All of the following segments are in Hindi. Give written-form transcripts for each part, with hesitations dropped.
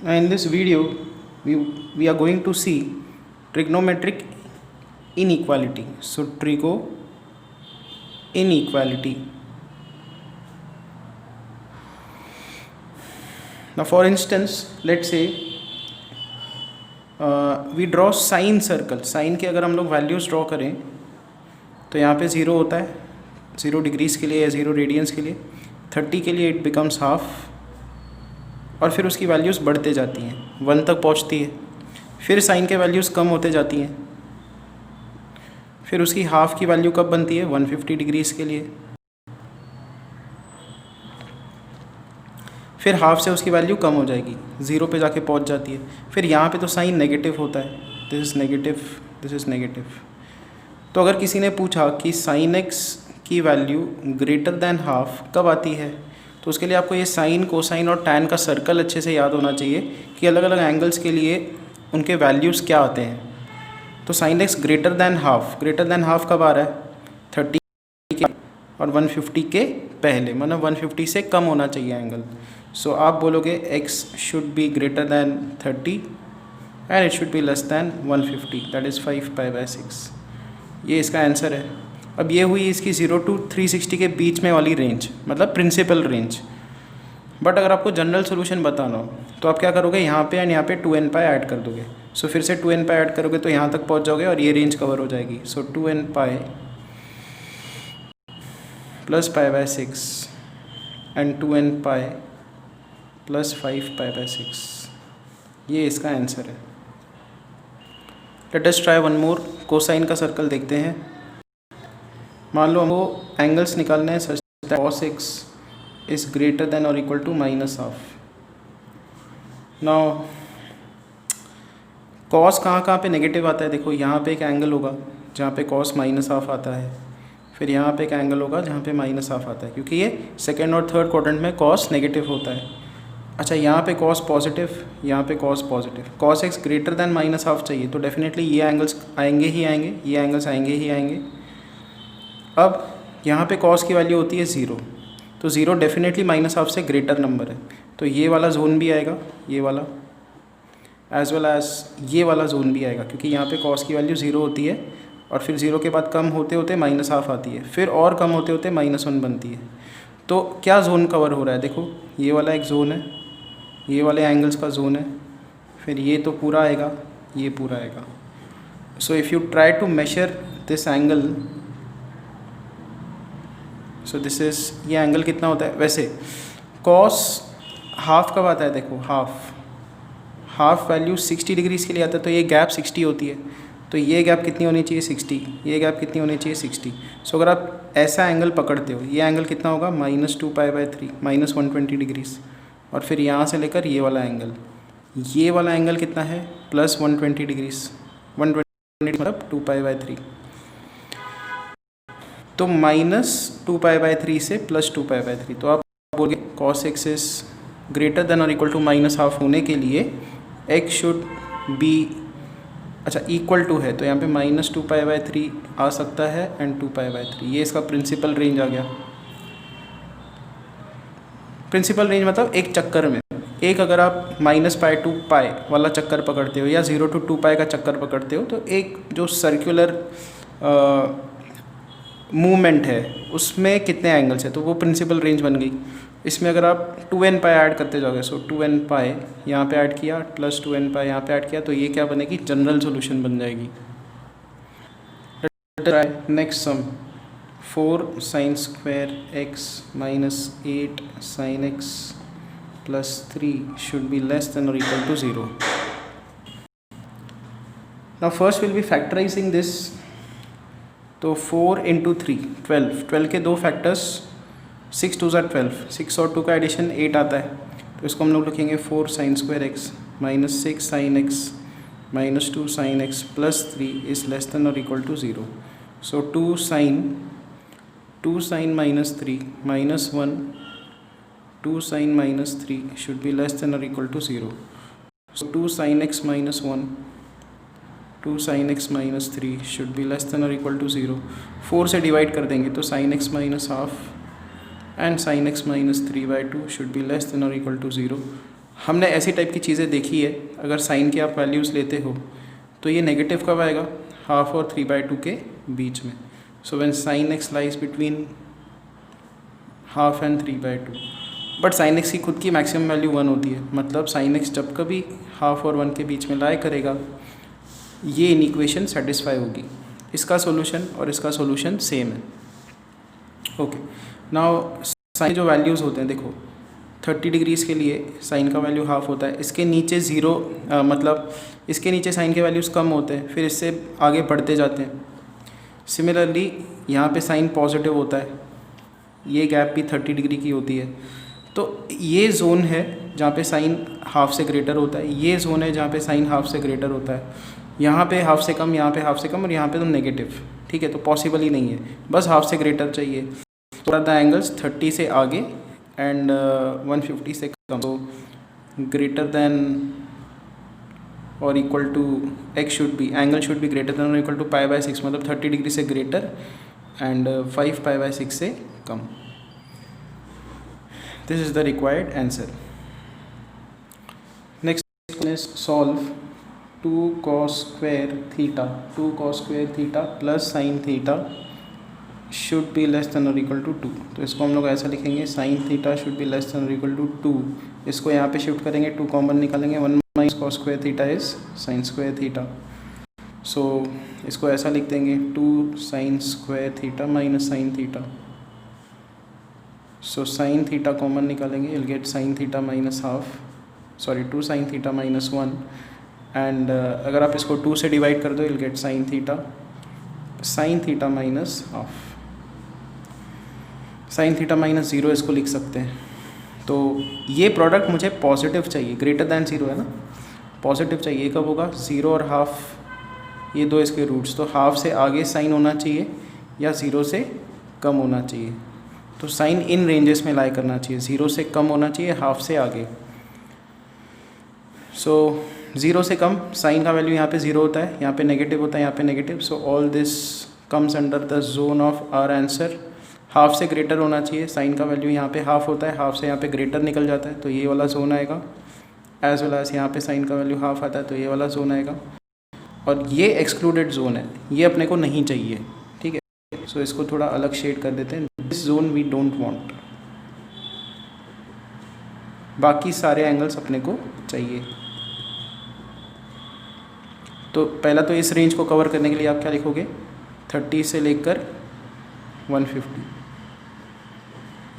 In this video we are going to see trigonometric inequality. So trigo inequality. Now for instance, let's say we draw sine circle. Sine के अगर हम लोग वैल्यूज़ ड्रॉ करें तो यहाँ पे 0 होता है 0 डिग्रीज़ के लिए या 0 रेडियंस के लिए. 30 के लिए इट बिकम्स हाफ और फिर उसकी वैल्यूज़ बढ़ते जाती हैं 1 तक पहुँचती है. फिर साइन के वैल्यूज़ कम होते जाती हैं. फिर उसकी हाफ की वैल्यू कब बनती है 150 डिग्रीज़ के लिए. फिर हाफ से उसकी वैल्यू कम हो जाएगी 0 पे जाके पहुंच जाती है. फिर यहाँ पे तो साइन नेगेटिव होता है. This is negative, this is negative. तो अगर किसी ने पूछा कि साइन एक्स की वैल्यू ग्रेटर दैन हाफ कब आती है, तो उसके लिए आपको ये साइन कोसाइन और टैन का सर्कल अच्छे से याद होना चाहिए कि अलग अलग एंगल्स के लिए उनके वैल्यूज़ क्या आते हैं. तो sine x greater than half कब आ रहा है 30 के और 150 के पहले, मतलब 150 से कम होना चाहिए एंगल. सो आप बोलोगे x should be greater than 30 and it should be less than 150, that is 5π/6. ये इसका आंसर है. अब ये हुई इसकी 0 to 360 के बीच में वाली रेंज, मतलब प्रिंसिपल रेंज. बट अगर आपको जनरल सोल्यूशन बताना हो तो आप क्या करोगे, यहाँ पे एंड यहाँ पे 2nπ ऐड कर दोगे. सो फिर से 2nπ ऐड करोगे तो यहाँ तक पहुँच जाओगे और ये रेंज कवर हो जाएगी. So 2nπ + π/6 and 2nπ + 5π/6. ये इसका आंसर है. Let us try one more. Cosine का सर्कल देखते हैं. मान लो हमको एंगल्स निकालने हैं such that cos x is greater than और equal to -half. Now cos कहाँ पे नेगेटिव आता है. देखो यहाँ पे एक एंगल होगा जहाँ पे cos -हाफ आता है. फिर यहाँ पे एक एंगल होगा जहाँ पे -हाफ आता है, क्योंकि ये सेकेंड और थर्ड क्वाड्रेंट में cos नेगेटिव होता है. अच्छा, यहाँ पे cos पॉजिटिव, यहाँ पे cos positive. cos x greater then -half चाहिए तो डेफिनेटली ये एंगल्स आएंगे ही आएंगे, ये एंगल्स आएंगे ही आएंगे. अब यहाँ पे cos की वैल्यू होती है 0, तो 0 डेफिनेटली -हाफ से ग्रेटर नंबर है. तो ये वाला जोन भी आएगा, ये वाला, एज वेल एज ये वाला जोन भी आएगा, क्योंकि यहाँ पे cos की वैल्यू 0 होती है और फिर 0 के बाद कम होते होते -हाफ आती है, फिर और कम होते होते -1 बनती है. तो क्या जोन कवर हो रहा है, देखो ये वाला एक जोन है, ये वाले एंगल्स का जोन है, फिर ये तो पूरा आएगा, ये पूरा आएगा. So if you try to measure this angle, so this is, ये एंगल कितना होता है. वैसे cos हाफ कब आता है, देखो हाफ वैल्यू 60 डिग्रीज़ के लिए आता है, तो ये गैप 60 होती है. तो ये गैप कितनी होनी चाहिए 60, ये गैप कितनी होनी चाहिए 60. सो अगर आप ऐसा एंगल पकड़ते हो, ये एंगल कितना होगा -2π/3, -120 डिग्रीज़. और फिर यहाँ से लेकर ये वाला एंगल कितना है +120 डिग्रीज़. 120 मतलब 2π/3. तो -2π/3 से +2π/3. तो आप बोलोगे cos x is greater than और इक्वल टू -हाफ होने के लिए x शुड बी, अच्छा इक्वल टू है तो यहाँ पे -2π/3 आ सकता है एंड 2π/3. ये इसका प्रिंसिपल रेंज आ गया. प्रिंसिपल रेंज मतलब एक चक्कर में एक, अगर आप -π to π वाला चक्कर पकड़ते हो या 0 to 2π का चक्कर पकड़ते हो, तो एक जो सर्कुलर मूवमेंट है उसमें कितने एंगल्स है, तो वो प्रिंसिपल रेंज बन गई. इसमें अगर आप 2nπ ऐड करते जाओगे, सो 2nπ यहाँ पे ऐड किया प्लस 2nπ यहाँ पे ऐड किया, तो ये क्या बनेगी, जनरल सॉल्यूशन बन जाएगी. Next sum. 4 sin square x minus 8 sin x plus 3 should be less than or equal to 0. Now first we'll be factorizing this. तो 4 into 3 12 के दो फैक्टर्स, 6 2 are 12, 6 और 2 का एडिशन 8 आता है. तो इसको हम लोग लिखेंगे 4 sin square x minus 6 sin x minus 2 sin x plus 3 is less than or equal to 0. So 2 sin -3 minus 1, 2 sin -3 should be less than or equal to 0. So 2 sin x minus 1, 2 sin x minus 3 should be less than or equal to 0. 4 से डिवाइड कर देंगे तो sin x minus half and sin x minus 3/2 should be less than or equal to 0. हमने ऐसी टाइप की चीज़ें देखी है, अगर साइन की आप वैल्यूज़ लेते हो तो ये नेगेटिव कब आएगा, हाफ और 3/2 के बीच में। So when sine x lies between half and 3/2, but sine x की खुद की मैक्सिमम वैल्यू 1 होती है, मतलब साइन एक्स जब कभी हाफ और 1 के बीच में लाई करेगा ये इनइक्वेशन सेटिस्फाई होगी। इसका सॉल्यूशन और इसका सॉल्यूशन सेम है। ओके, नाउ साइन जो वैल्यूज़ होते हैं, देखो 30 डिग्रीज़ के लिए साइन का वैल्यू हाफ होता है, इसके नीचे ज़ीरो मतलब इसके नीचे साइन के वैल्यूज़ कम होते हैं, फिर इससे आगे बढ़ते जाते हैं। सिमिलरली यहाँ पे साइन पॉजिटिव होता है, ये गैप भी 30 डिग्री की होती है। तो ये जोन है जहाँ पे साइन हाफ से ग्रेटर होता है, ये जोन है जहाँ पे साइन हाफ से ग्रेटर होता है। यहाँ पे हाफ से कम, यहाँ पे हाफ से कम, और यहाँ पे तो नेगेटिव। ठीक है, तो पॉसिबल ही नहीं है, बस हाफ से ग्रेटर चाहिए। तो द एंगल्स 30 से आगे एंड 150 से कम, तो ग्रेटर देन और equal to x should be, angle should be greater than और इक्वल टू π/6, मतलब 30 डिग्री से ग्रेटर एंड 5 π/6 से कम। This is the required answer. Next is solve 2 cos square theta plus sin theta should be less than और इक्वल टू 2। तो इसको हम लोग ऐसा लिखेंगे, sin theta should be less than और इक्वल टू 2। इसको यहाँ पे शिफ्ट करेंगे, 2 कॉमन निकालेंगे, 1 minus cos square theta is sin square theta। सो इसको ऐसा लिख देंगे 2 sin square theta minus sin theta। सो sin theta कॉमन निकालेंगे, you'll get sin theta minus half, sorry 2 sin theta minus 1, and अगर आप इसको 2 से डिवाइड कर दो you'll get sin theta minus half. sin theta minus 0 इसको लिख सकते हैं। तो ये प्रोडक्ट मुझे पॉजिटिव चाहिए, ग्रेटर दैन 0 है ना, पॉजिटिव चाहिए। कब होगा, 0 और हाफ, ये दो इसके रूट्स, तो हाफ से आगे साइन होना चाहिए या 0 से कम होना चाहिए। तो साइन इन रेंजेस में लाई करना चाहिए, 0 से कम होना चाहिए, हाफ से आगे। सो 0 से कम, साइन का वैल्यू यहाँ पे 0 होता है, यहाँ पे नेगेटिव होता है, यहाँ पे negative. So all this comes under the zone of our answer. Half से ग्रेटर होना चाहिए, साइन का वैल्यू यहाँ पे हाफ होता है, हाफ से यहाँ पे ग्रेटर निकल जाता है, तो ये वाला जोन आएगा। एज वेल एज यहाँ पे साइन का वैल्यू हाफ आता है, तो ये वाला जोन आएगा। और ये एक्सक्लूडेड जोन है, ये अपने को नहीं चाहिए। ठीक है, सो इसको थोड़ा अलग शेड कर देते हैं, this zone we don't want. बाकी सारे एंगल्स अपने को चाहिए। तो पहला तो इस रेंज को कवर करने के लिए आप क्या लिखोगे, 30 से लेकर 150,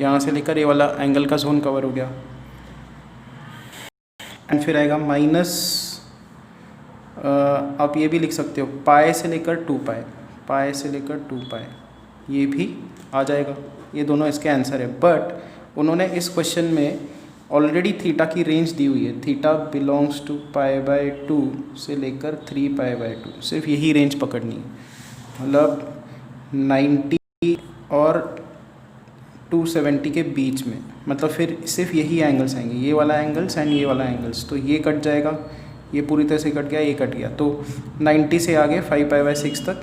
यहाँ से लेकर ये वाला एंगल का जोन कवर हो गया। एंड फिर आएगा माइनस, आप ये भी लिख सकते हो पाई से लेकर 2π, पाई से लेकर 2π, ये भी आ जाएगा। ये दोनों इसके आंसर है। बट उन्होंने इस क्वेश्चन में ऑलरेडी थीटा की रेंज दी हुई है, थीटा बिलोंग्स टू π/2 से लेकर 3π/2, सिर्फ यही रेंज पकड़नी है, मतलब 90 और 270 के बीच में, मतलब फिर सिर्फ यही एंगल्स आएंगे, ये वाला एंगल्स एंड ये वाला एंगल्स। तो ये कट जाएगा, ये पूरी तरह से कट गया, ये कट गया। तो 90 से आगे 5π/6 तक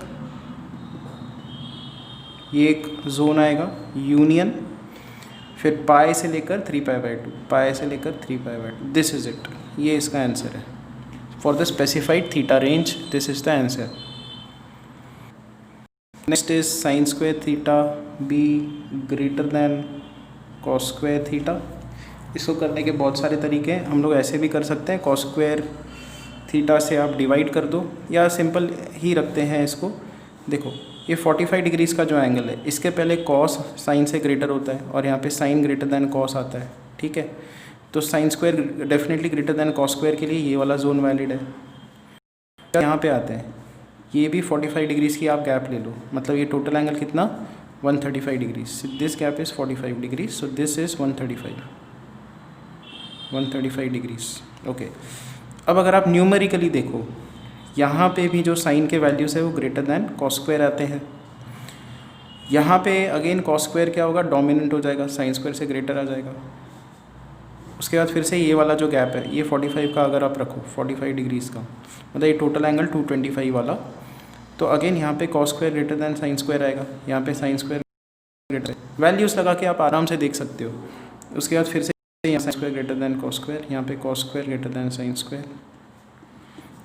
ये एक जोन आएगा यूनियन, फिर पाई से लेकर 3π/2, पाई से लेकर 3π/2। दिस इज इट, ये इसका आंसर है। For the specified theta range this is the answer. Next is sine square theta B greater then cos square theta. इसको करने के बहुत सारे तरीके हैं, हम लोग ऐसे भी कर सकते हैं, कॉस स्क्वायर थीटा से आप डिवाइड कर दो, या सिंपल ही रखते हैं इसको। देखो ये 45 डिग्रीज़ का जो एंगल है, इसके पहले कॉस साइन से ग्रेटर होता है और यहाँ पे साइन ग्रेटर दैन कॉस आता है। ठीक है, तो sine square definitely greater than cos square के लिए ये वाला जोन वैलिड है। यहाँ पे आते हैं, ये भी 45 डिग्रीज़ की आप गैप ले लो, मतलब ये टोटल एंगल कितना 135 degrees. This gap is 45 degrees, so this is 135 degrees. Okay, अब अगर आप न्यूमेरिकली देखो, यहाँ पे भी जो साइन के वैल्यूज़ है वो ग्रेटर दैन कॉस स्क्वायर आते हैं। यहाँ पे अगेन कॉस स्क्वायर क्या होगा, डोमिनेंट हो जाएगा, साइन स्क्वायर से ग्रेटर आ जाएगा। उसके बाद फिर से ये वाला जो गैप है, ये 45 का अगर आप रखो, 45 डिग्रीज़ का, मतलब ये टोटल एंगल 225 वाला, तो अगेन यहाँ पे cos square greater than sine square आएगा, यहाँ पे साइन स्क्वायर ग्रेटर। वैल्यूज़ लगा के आप आराम से देख सकते हो। उसके बाद फिर से यहाँ sign square greater than cos square, यहाँ पे cos square greater then sine square.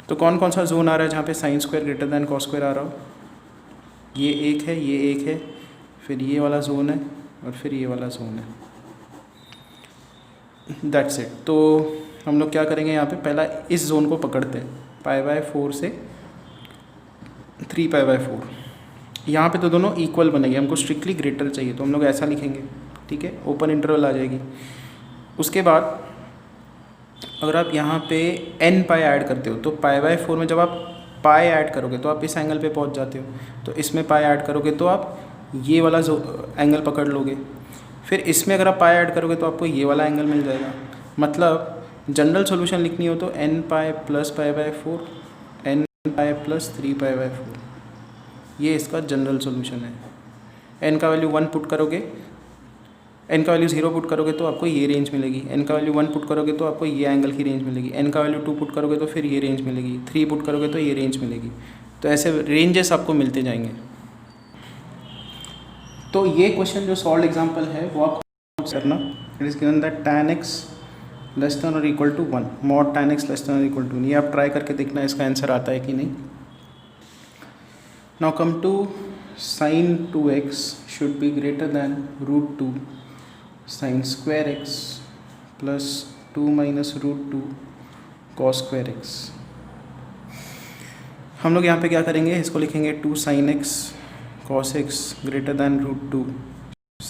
तो कौन कौन सा जोन आ रहा है जहाँ पे sine square greater than cos square आ रहा हो? ये एक है, ये एक है, फिर ये वाला जोन है और फिर ये वाला जोन है। That's it. तो हम लोग क्या करेंगे यहाँ पे, पहला इस जोन को पकड़ते हैं, π/4 से 3π/4। यहाँ पे तो दोनों इक्वल बनेंगे, हमको स्ट्रिक्टली ग्रेटर चाहिए तो हम लोग ऐसा लिखेंगे, ठीक है, ओपन इंटरवल आ जाएगी। उसके बाद अगर आप यहाँ पे n पाई ऐड करते हो तो π/4 में जब आप पाई ऐड करोगे तो आप इस एंगल पे पहुँच जाते हो, तो इसमें पाई ऐड करोगे तो आप ये वाला जो एंगल पकड़ लोगे। फिर इसमें अगर आप पाई ऐड करोगे तो आपको ये वाला एंगल मिल जाएगा। मतलब जनरल सॉल्यूशन लिखनी हो तो n pi plus π/4, n pi plus 3π/4, ये इसका जनरल सॉल्यूशन है। n का वैल्यू 1 पुट करोगे, n का वैल्यू 0 पुट करोगे तो आपको ये रेंज मिलेगी, n का वैल्यू 1 पुट करोगे तो आपको ये एंगल की रेंज मिलेगी, n का वैल्यू 2 पुट करोगे तो फिर ये रेंज मिलेगी, 3 पुट करोगे तो ये रेंज मिलेगी। तो ऐसे रेंजेस आपको मिलते जाएंगे। तो ये क्वेश्चन जो सॉल्व एग्जाम्पल है वो आप करना। It is given that tan x less than और equal to 1, mod tan x less than और इक्वल टू 1। ये आप ट्राई करके देखना इसका आंसर आता है कि नहीं। Now come to sin 2x should be greater than √2 sin square x plus 2 minus √2 cos square x। हम लोग यहाँ पे क्या करेंगे, इसको लिखेंगे 2 sin x cos x greater than √2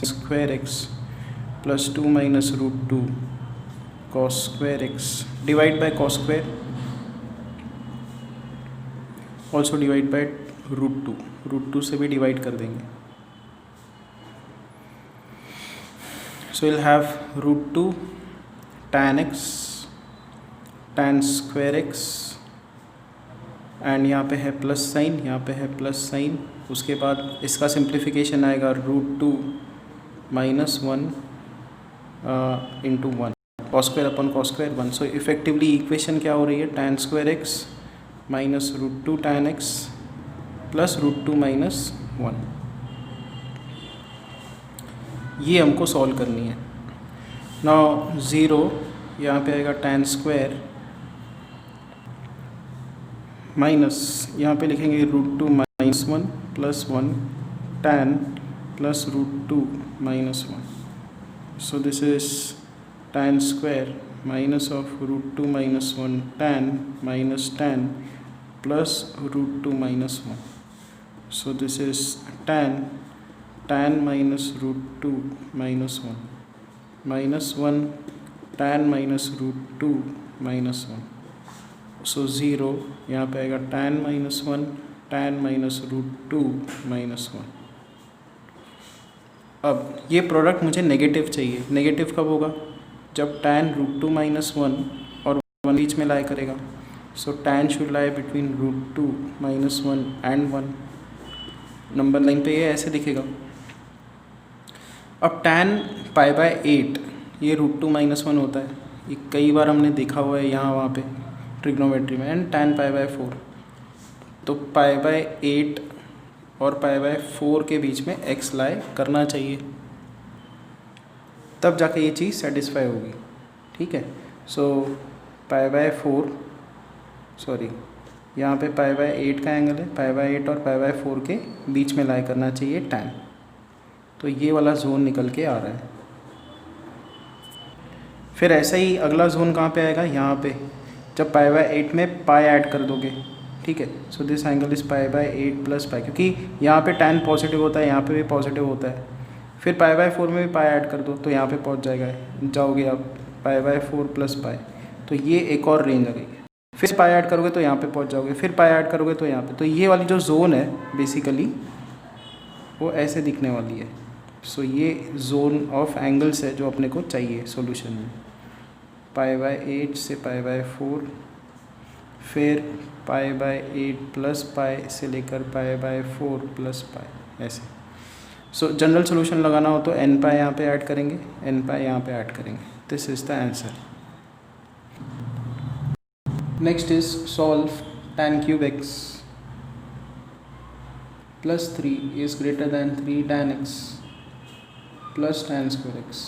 square x plus 2 minus √2 cos square x divide by cos square, also divide by √2 से भी डिवाइड कर देंगे। So we'll have √2 tan x tan square x and यहाँ पे है प्लस साइन, यहाँ पे है प्लस साइन। उसके बाद इसका सिंप्लीफिकेशन आएगा √2 minus 1 into 1 cos square upon cos square 1। सो इफेक्टिवली इक्वेशन क्या हो रही है, tan square x minus √2 tan x plus √2 minus 1। ये हमको सॉल्व करनी है। नाउ 0 यहाँ पे आएगा tan स्क्वायर माइनस यहाँ पे लिखेंगे √2 minus 1 plus 1 tan plus √2 minus 1। So this is tan square minus of √2 minus 1 tan plus √2 minus 1। So this is tan minus √2 minus 1 minus 1 tan minus √2 minus 1। सो 0 यहाँ पे आएगा tan minus 1 tan minus √2 minus 1। अब ये प्रोडक्ट मुझे नेगेटिव चाहिए। नेगेटिव कब होगा, जब tan √2 माइनस 1 और 1 बीच में लाई करेगा। सो tan should lie between √2 minus 1 and 1। Number line पे ये ऐसे दिखेगा। अब tan π/8 ये √2 माइनस 1 होता है, ये कई बार हमने देखा हुआ है यहाँ वहाँ पे ट्रिग्नोमेट्री में। एंड tan π/4, तो π/8 और π/4 के बीच में x लाई करना चाहिए, तब जाके ये चीज़ सेटिस्फाई होगी। ठीक है। सो π/4 सॉरी यहाँ पे π/8 का एंगल है, π/8 और π/4 के बीच में लाई करना चाहिए tan। तो ये वाला जोन निकल के आ रहा है। फिर ऐसा ही अगला जोन कहाँ पे आएगा, यहाँ पे, जब π/8 में पाई ऐड कर दोगे। ठीक है। So this angle is π/8 plus pi, क्योंकि यहाँ पे tan पॉजिटिव होता है, यहाँ पे भी पॉजिटिव होता है। फिर π/4 में भी पाई ऐड कर दो तो यहाँ पे पहुँच जाओगे आप π/4 प्लस पाई। तो ये एक और रेंज आ गई। फिर पाई ऐड करोगे तो यहाँ पे पहुँच जाओगे, फिर पाई ऐड करोगे तो यहाँ पे। तो ये वाली जो जोन है बेसिकली वो ऐसे दिखने वाली है। सो ये जोन ऑफ एंगल्स है जो अपने को चाहिए सॉल्यूशन में। π/8 से π/4, फिर π/8 प्लस पाई से लेकर π/4 प्लस पाई, ऐसे। सो जनरल सॉल्यूशन लगाना हो तो n पाई यहाँ पे ऐड करेंगे, n पाई यहाँ पे ऐड करेंगे। This is the answer. Next is solve tan cube x plus 3 is greater than 3 tan x plus tan square x।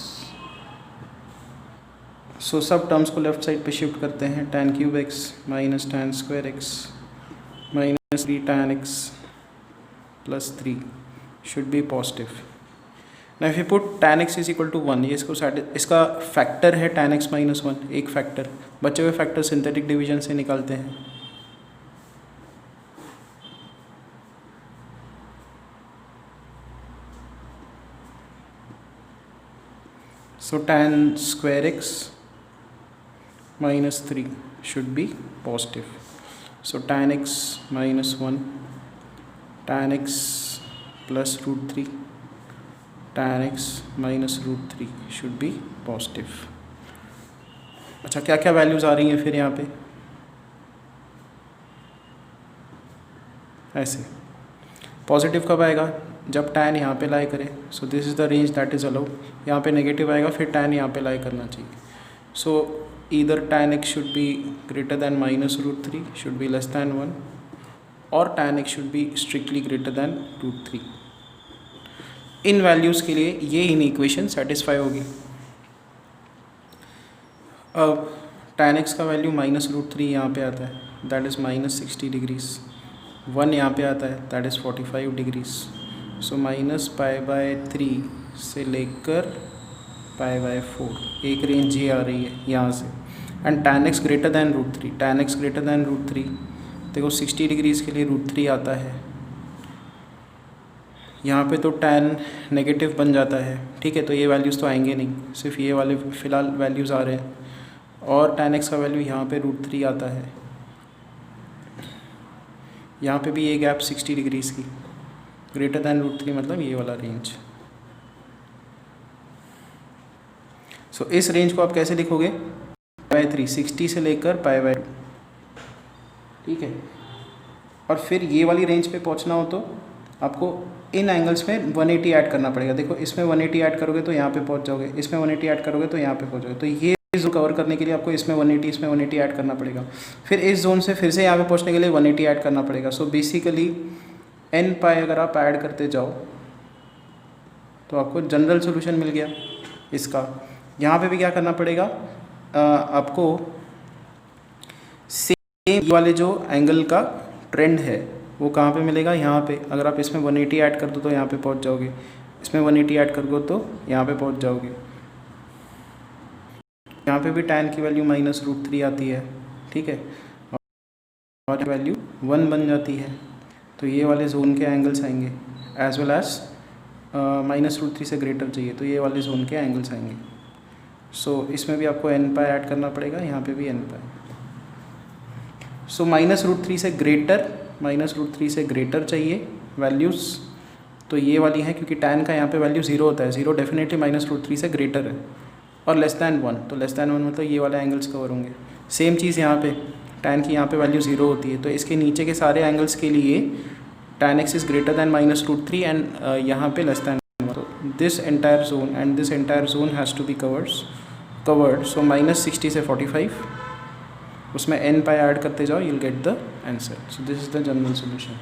सो सब टर्म्स को लेफ्ट साइड पे शिफ्ट करते हैं. tan cube x minus tan square x minus 3 tan x plus 3 should be positive. ना if you put tan x is equal to 1, ये इसका फैक्टर है tan x माइनस 1, एक फैक्टर. बचे हुए फैक्टर सिंथेटिक डिवीजन से निकालते हैं. So tan square x minus 3 should be positive. So tan x minus 1, tan x plus root 3, tan x minus root 3 should be positive. अच्छा, क्या क्या वैल्यूज़ आ रही हैं फिर यहाँ पे? ऐसे पॉजिटिव कब आएगा? जब tan यहाँ पे लाई करे. सो this is the range that is allowed. यहाँ पे नेगेटिव आएगा, फिर tan यहाँ पे लाई करना चाहिए. So either tan x should be greater than minus root 3, should be less than 1, और tan x should be strictly greater than root 3. इन वैल्यूज़ के लिए ये इन इक्वेशन सेटिस्फाई होगी. अब tan x का वैल्यू माइनस रूट 3 यहाँ पे आता है, दैट इज़ माइनस 60 डिग्रीज. 1 यहाँ पे आता है, that is 45 degrees. So minus pi by 3 से लेकर पाई बाय 4 एक रेंज ये आ रही है यहाँ से. And tan x greater than root 3, tan x greater than root 3, देखो 60 डिग्रीज़ के लिए रूट 3 आता है. यहाँ पे तो tan नेगेटिव बन जाता है, ठीक है. तो ये वैल्यूज़ तो आएंगे नहीं, सिर्फ ये वाले फ़िलहाल वैल्यूज़ आ रहे हैं. और tan x का वैल्यू यहाँ पे रूट 3 आता है. यहाँ पे भी ये गैप 60 डिग्रीज़ की, ग्रेटर दैन रूट 3 मतलब ये वाला रेंज. सो इस रेंज को आप कैसे लिखोगे? पाई 3, 60 से लेकर पाई बाय 2, ठीक है. और फिर ये वाली रेंज पे पहुंचना हो तो आपको इन एंगल्स में 180 ऐड करना पड़ेगा. देखो इसमें 180 ऐड करोगे तो यहाँ पे पहुंच जाओगे, इसमें 180 ऐड करोगे तो यहाँ पे पहुंच जाओगे. तो ये जोन कवर करने के लिए आपको इसमें 180, इसमें 180 ऐड करना पड़ेगा. फिर इस जोन से फिर से यहाँ पे पहुँचने के लिए 180 ऐड करना पड़ेगा. सो बेसिकली n पाई अगर आप ऐड करते जाओ तो आपको जनरल सोल्यूशन मिल गया इसका. यहाँ पे भी क्या करना पड़ेगा आपको? सेम वाले जो एंगल का ट्रेंड है वो कहाँ पे मिलेगा? यहाँ पे. अगर आप इसमें 180 ऐड कर दो तो यहाँ पे पहुँच जाओगे, इसमें 180 ऐड कर दो तो यहाँ पे पहुँच जाओगे. यहाँ पे भी tan की वैल्यू माइनस रूट 3 आती है, ठीक है, और वैल्यू 1 बन जाती है. तो ये वाले जोन के एंगल्स आएंगे, as well as minus root 3 से ग्रेटर चाहिए तो ये वाले जोन के एंगल्स आएंगे. सो इसमें भी आपको n पाई ऐड करना पड़ेगा, यहाँ पे भी n पाई. सो माइनस रूट 3 से ग्रेटर चाहिए वैल्यूज़, तो ये वाली है क्योंकि tan का यहाँ पे वैल्यू 0 होता है. 0 डेफिनेटली माइनस रूट 3 से ग्रेटर है. और लेस दैन 1, तो लेस दैन 1 मतलब ये वाले एंगल्स कवर होंगे. सेम चीज़ यहाँ पे tan की यहाँ पे वैल्यू 0 होती है, तो इसके नीचे के सारे एंगल्स के लिए tan x is greater than minus root 3 and यहाँ पे लेस दैन 1. तो this entire zone and this entire zone has to be covered. So minus 60 से 45, उसमें n पाई ऐड करते जाओ, you will get the answer. So this is the general solution.